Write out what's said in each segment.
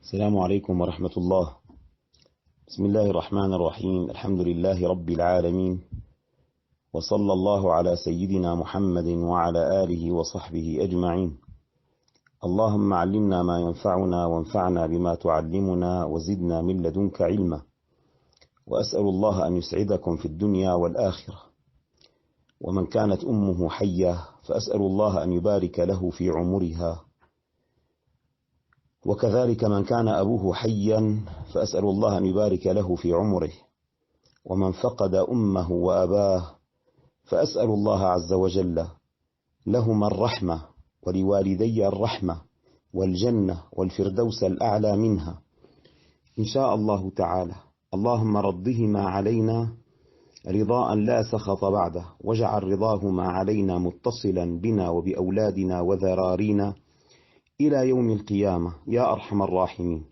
السلام عليكم ورحمة الله. بسم الله الرحمن الرحيم. الحمد لله رب العالمين، وصلى الله على سيدنا محمد وعلى آله وصحبه أجمعين. اللهم علمنا ما ينفعنا وانفعنا بما تعلمنا وزدنا من لدنك علما، وأسأل الله أن يسعدكم في الدنيا والآخرة. ومن كانت أمه حية فأسأل الله أن يبارك له في عمرها، وكذلك من كان أبوه حيا فأسأل الله أن يبارك له في عمره. ومن فقد أمه وأباه فأسأل الله عز وجل لهما الرحمة، ولوالدي الرحمة والجنة والفردوس الأعلى منها إن شاء الله تعالى. اللهم رضهما علينا رضاء لا سخط بعده، واجعل رضاهما علينا متصلا بنا وبأولادنا وذرارينا إلى يوم القيامة يا أرحم الراحمين.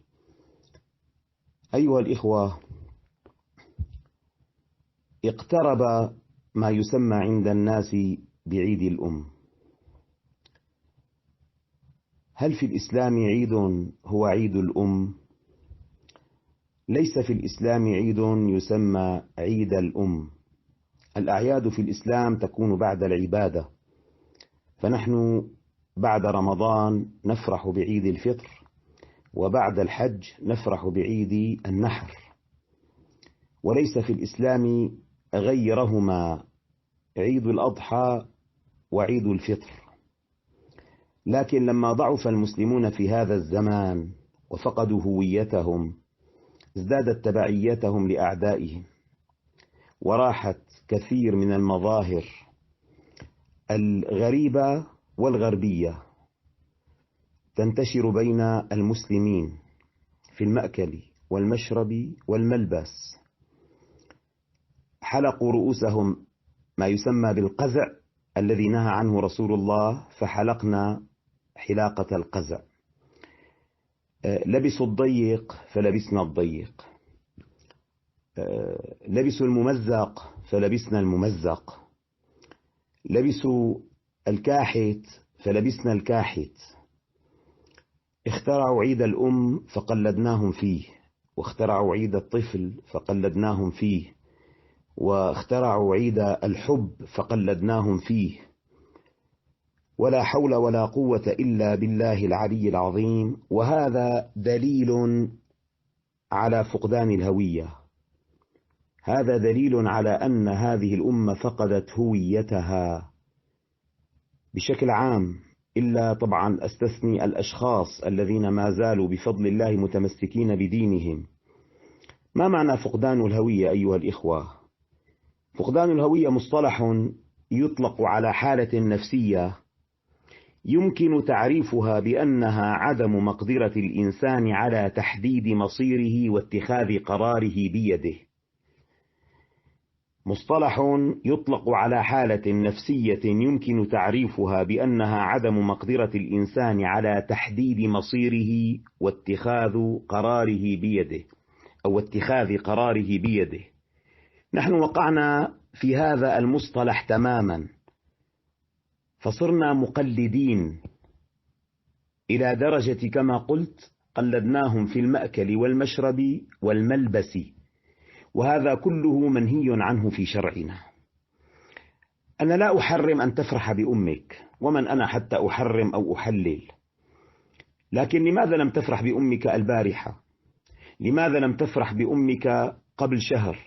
أيها الإخوة، اقترب ما يسمى عند الناس بعيد الأم. هل في الإسلام عيد هو عيد الأم؟ ليس في الإسلام عيد يسمى عيد الأم. الأعياد في الإسلام تكون بعد العبادة، فنحن بعد رمضان نفرح بعيد الفطر، وبعد الحج نفرح بعيد النحر، وليس في الإسلام غيرهما عيد الأضحى وعيد الفطر. لكن لما ضعف المسلمون في هذا الزمان وفقدوا هويتهم، ازدادت تبعيتهم لأعدائهم، وراحت كثير من المظاهر الغريبة والغربية تنتشر بين المسلمين في المأكل والمشرب والملبس. حلقوا رؤوسهم ما يسمى بالقزع الذي نهى عنه رسول الله، فحلقنا حلاقة القزع. لبسوا الضيق فلبسنا الضيق، لبسوا الممزق فلبسنا الممزق، لبسوا الكاحت فلبسنا الكاحت. اخترعوا عيد الأم فقلدناهم فيه، واخترعوا عيد الطفل فقلدناهم فيه، واخترعوا عيد الحب فقلدناهم فيه. ولا حول ولا قوة إلا بالله العلي العظيم. وهذا دليل على فقدان الهوية، هذا دليل على أن هذه الأمة فقدت هويتها بشكل عام، إلا طبعا أستثني الأشخاص الذين ما زالوا بفضل الله متمسكين بدينهم. ما معنى فقدان الهوية أيها الإخوة؟ فقدان الهوية مصطلح يطلق على حالة نفسية يمكن تعريفها بأنها عدم مقدرة الإنسان على تحديد مصيره واتخاذ قراره بيده. مصطلح يطلق على حالة نفسية يمكن تعريفها بأنها عدم مقدرة الإنسان على تحديد مصيره واتخاذ قراره بيده، أو اتخاذ قراره بيده. نحن وقعنا في هذا المصطلح تماما، فصرنا مقلدين إلى درجة كما قلت قلدناهم في المأكل والمشرب والملبس، وهذا كله منهي عنه في شرعنا. أنا لا أحرم أن تفرح بأمك، ومن أنا حتى أحرم أو أحلل، لكن لماذا لم تفرح بأمك البارحة؟ لماذا لم تفرح بأمك قبل شهر؟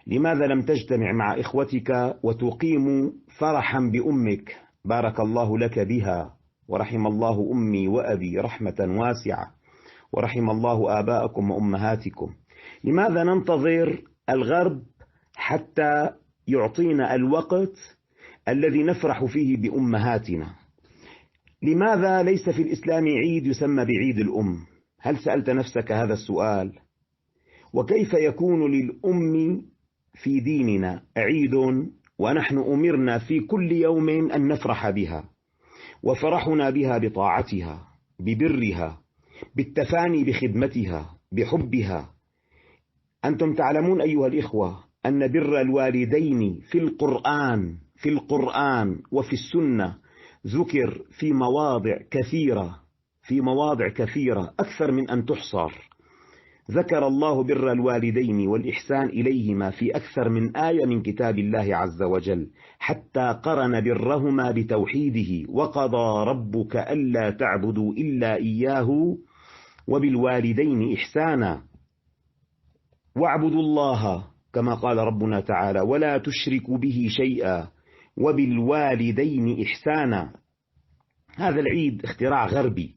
لماذا لم تجتمع مع إخوتك وتقيم فرحا بأمك؟ بارك الله لك بها، ورحم الله أمي وأبي رحمة واسعة، ورحم الله آباءكم وأمهاتكم. لماذا ننتظر الغرب حتى يعطينا الوقت الذي نفرح فيه بأمهاتنا؟ لماذا ليس في الإسلام عيد يسمى بعيد الأم؟ هل سألت نفسك هذا السؤال؟ وكيف يكون للأم في ديننا عيد ونحن أمرنا في كل يوم أن نفرح بها، وفرحنا بها بطاعتها، ببرها، بالتفاني بخدمتها، بحبها؟ أنتم تعلمون أيها الإخوة أن بر الوالدين في القرآن وفي السنة ذكر في مواضع كثيرة في مواضع كثيرة أكثر من أن تحصر. ذكر الله بر الوالدين والإحسان إليهما في أكثر من آية من كتاب الله عز وجل، حتى قرن برهما بتوحيده: وقضى ربك ألا تعبدوا إلا إياه وبالوالدين إحسانا واعبدوا الله كما قال ربنا تعالى ولا تشركوا به شيئا وبالوالدين إحسانا. هذا العيد اختراع غربي،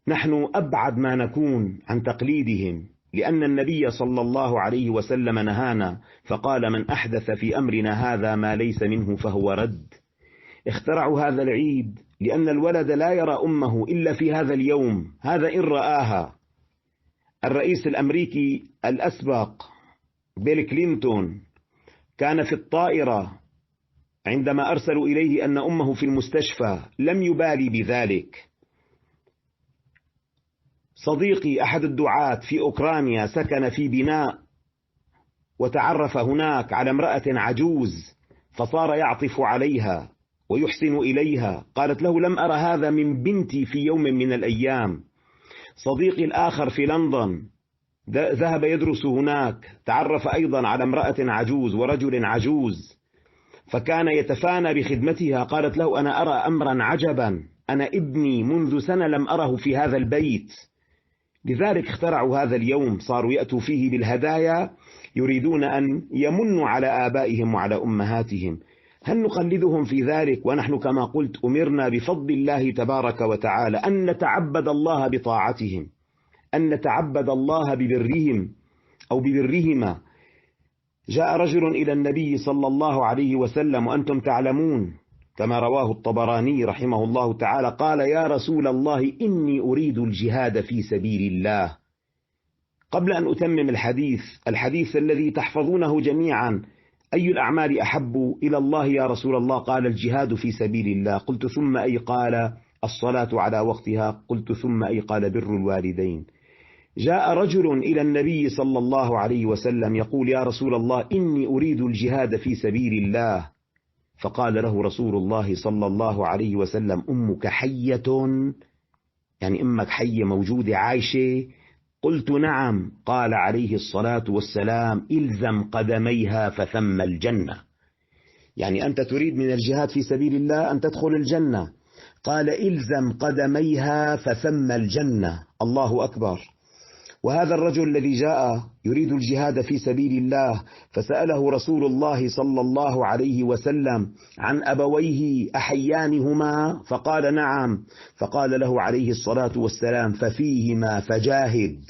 نحن أبعد ما نكون عن تقليدهم، لأن النبي صلى الله عليه وسلم نهانا فقال: من أحدث في أمرنا هذا ما ليس منه فهو رد. اخترعوا هذا العيد لأن الولد لا يرى أمه إلا في هذا اليوم، هذا إن رآها. الرئيس الأمريكي الأسبق بيل كلينتون كان في الطائرة عندما أرسلوا إليه أن أمه في المستشفى، لم يبالي بذلك. صديقي أحد الدعاة في أوكرانيا سكن في بناء وتعرف هناك على امرأة عجوز، فصار يعطف عليها ويحسن إليها. قالت له: لم أرى هذا من بنتي في يوم من الأيام. صديقي الآخر في لندن ذهب يدرس هناك، تعرف أيضا على امرأة عجوز ورجل عجوز، فكان يتفانى بخدمتها. قالت له: أنا أرى أمرا عجبا، أنا ابني منذ سنة لم أره في هذا البيت. لذلك اخترعوا هذا اليوم، صاروا يأتوا فيه بالهدايا، يريدون أن يمنوا على آبائهم وعلى أمهاتهم. هل نقلدهم في ذلك؟ ونحن كما قلت أمرنا بفضل الله تبارك وتعالى أن نتعبد الله بطاعتهم، أن نتعبد الله ببرهم أو ببرهما. جاء رجل إلى النبي صلى الله عليه وسلم وأنتم تعلمون كما رواه الطبراني رحمه الله تعالى، قال: يا رسول الله إني أريد الجهاد في سبيل الله. قبل أن أتمم الحديث الذي تحفظونه جميعا: أي الأعمال أحب إلى الله يا رسول الله؟ قال: الجهاد في سبيل الله. قلت: ثم أي؟ قال: الصلاة على وقتها. قلت: ثم أي؟ قال: بر الوالدين. جاء رجل إلى النبي صلى الله عليه وسلم يقول: يا رسول الله إني أريد الجهاد في سبيل الله. فقال له رسول الله صلى الله عليه وسلم: أمك حية؟ يعني أمك حية موجودة عايشة؟ قلت: نعم. قال عليه الصلاة والسلام: إلزم قدميها فثم الجنة. يعني أنت تريد من الجهاد في سبيل الله أن تدخل الجنة. قال: إلزم قدميها فثم الجنة. الله أكبر. وهذا الرجل الذي جاء يريد الجهاد في سبيل الله فسأله رسول الله صلى الله عليه وسلم عن أبويه أحيانهما؟ فقال: نعم. فقال له عليه الصلاة والسلام: ففيهما فجاهد.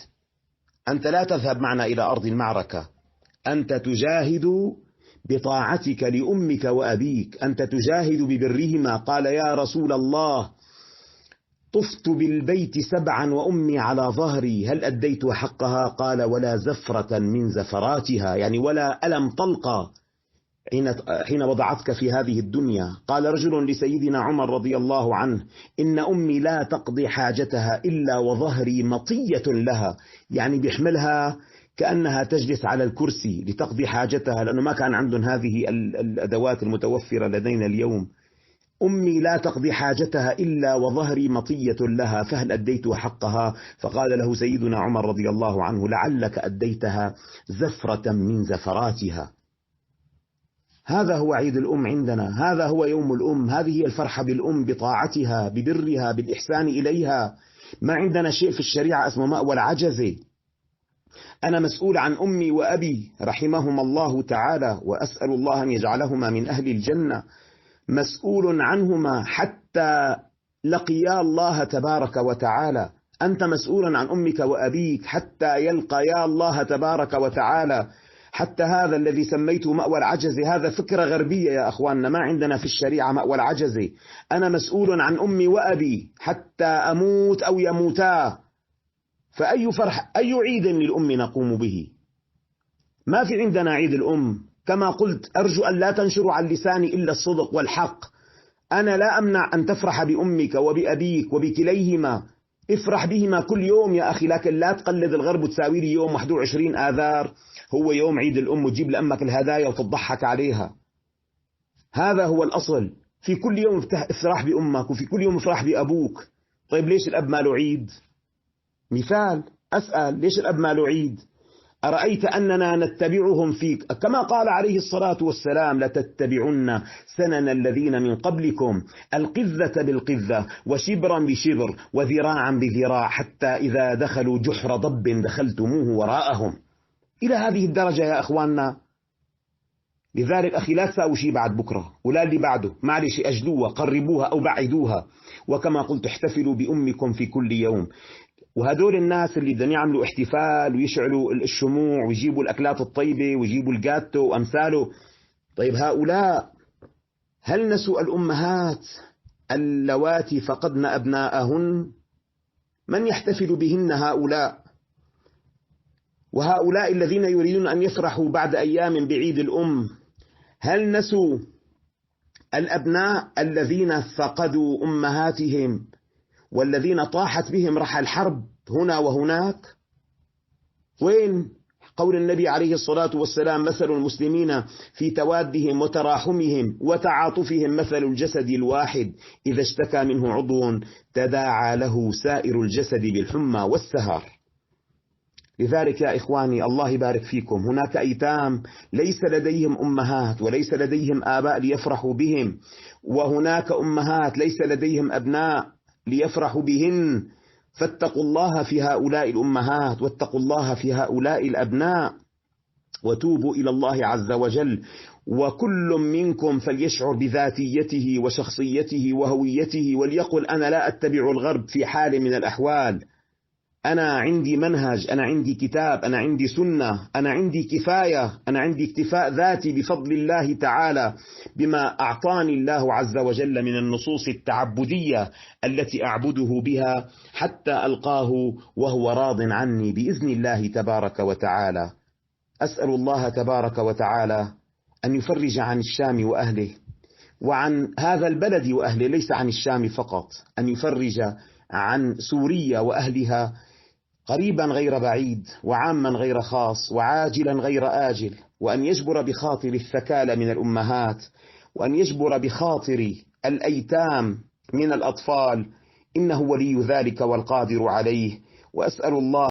أنت لا تذهب معنا إلى أرض المعركة، أنت تجاهد بطاعتك لأمك وأبيك، أنت تجاهد ببرهما. قال: يا رسول الله طفت بالبيت 7 وأمي على ظهري، هل أديت حقها؟ قال: ولا زفرة من زفراتها، يعني ولا ألم طلقة حين وضعتك في هذه الدنيا. قال رجل لسيدنا عمر رضي الله عنه: إن أمي لا تقضي حاجتها إلا وظهري مطية لها، يعني بيحملها كأنها تجلس على الكرسي لتقضي حاجتها، لأنه ما كان عندهم هذه الأدوات المتوفرة لدينا اليوم. أمي لا تقضي حاجتها إلا وظهري مطية لها، فهل أديت حقها؟ فقال له سيدنا عمر رضي الله عنه: لعلك أديتها زفرة من زفراتها. هذا هو عيد الأم عندنا، هذا هو يوم الأم، هذه هي الفرحة بالأم، بطاعتها، ببرها، بالإحسان إليها. ما عندنا شيء في الشريعة اسمه مأوى العجزة. أنا مسؤول عن أمي وأبي رحمهما الله تعالى، وأسأل الله أن يجعلهما من أهل الجنة، مسؤول عنهما حتى لقيا الله تبارك وتعالى. أنت مسؤول عن أمك وأبيك حتى يلقيا الله تبارك وتعالى. حتى هذا الذي سميته مأوى العجز هذا فكرة غربية يا أخواننا، ما عندنا في الشريعة مأوى العجز. أنا مسؤول عن أمي وأبي حتى أموت أو يموتا. فأي فرح، أي عيد للأم نقوم به؟ ما في عندنا عيد الأم. كما قلت أرجو أن لا تنشروا عن لساني إلا الصدق والحق. أنا لا أمنع أن تفرح بأمك وبأبيك وبكليهما، افرح بهما كل يوم يا أخي، لكن لا تقلد الغرب وتساوي لي يوم 21 آذار هو يوم عيد الأم وتجيب لأمك الهدايا وتضحك عليها. هذا هو الأصل. في كل يوم افرح بأمك وفي كل يوم افرح بأبوك. طيب ليش الأب ما له عيد؟ مثال أسأل، ليش الأب ما له عيد؟ أرأيت أننا نتبعهم فيك كما قال عليه الصلاة والسلام: لتتبعن سنن الذين من قبلكم القذة بالقذة وشبرا بشبر وذراعا بذراع حتى إذا دخلوا جحر ضب دخلتموه وراءهم. إلى هذه الدرجة يا أخواننا. لذلك أخي لا تساوي شيء بعد بكرة ولا اللي بعده، معلش أجلوها، قربوها أو بعدوها، وكما قلت احتفلوا بأمكم في كل يوم. وهدول الناس اللي بدهم يعملوا احتفال ويشعلوا الشموع ويجيبوا الأكلات الطيبة ويجيبوا الجاتو وأمثاله، طيب هؤلاء هل نسوا الأمهات اللواتي فقدن أبناءهن؟ من يحتفل بهن هؤلاء؟ وهؤلاء الذين يريدون أن يفرحوا بعد أيام بعيد الأم، هل نسوا الأبناء الذين فقدوا أمهاتهم والذين طاحت بهم رحى الحرب هنا وهناك؟ وين قول النبي عليه الصلاة والسلام: مثل المسلمين في توادهم وتراحمهم وتعاطفهم مثل الجسد الواحد إذا اشتكى منه عضو تداعى له سائر الجسد بالحمى والسهر. لذلك يا إخواني الله يبارك فيكم، هناك أيتام ليس لديهم أمهات وليس لديهم آباء ليفرحوا بهم، وهناك أمهات ليس لديهم أبناء ليفرحوا بهن، فاتقوا الله في هؤلاء الأمهات واتقوا الله في هؤلاء الأبناء وتوبوا إلى الله عز وجل. وكل منكم فليشعر بذاتيته وشخصيته وهويته وليقل: أنا لا أتبع الغرب في حال من الأحوال، أنا عندي منهج، أنا عندي كتاب، أنا عندي سنة، أنا عندي كفاية، أنا عندي اكتفاء ذاتي بفضل الله تعالى بما أعطاني الله عز وجل من النصوص التعبدية التي أعبده بها حتى ألقاه وهو راض عني بإذن الله تبارك وتعالى. أسأل الله تبارك وتعالى أن يفرج عن الشام وأهله وعن هذا البلد وأهله، ليس عن الشام فقط، أن يفرج عن سوريا وأهلها قريبا غير بعيد وعاما غير خاص وعاجلا غير آجل، وأن يجبر بخاطر الثكالى من الأمهات، وأن يجبر بخاطر الأيتام من الأطفال، إنه ولي ذلك والقادر عليه. وأسأل الله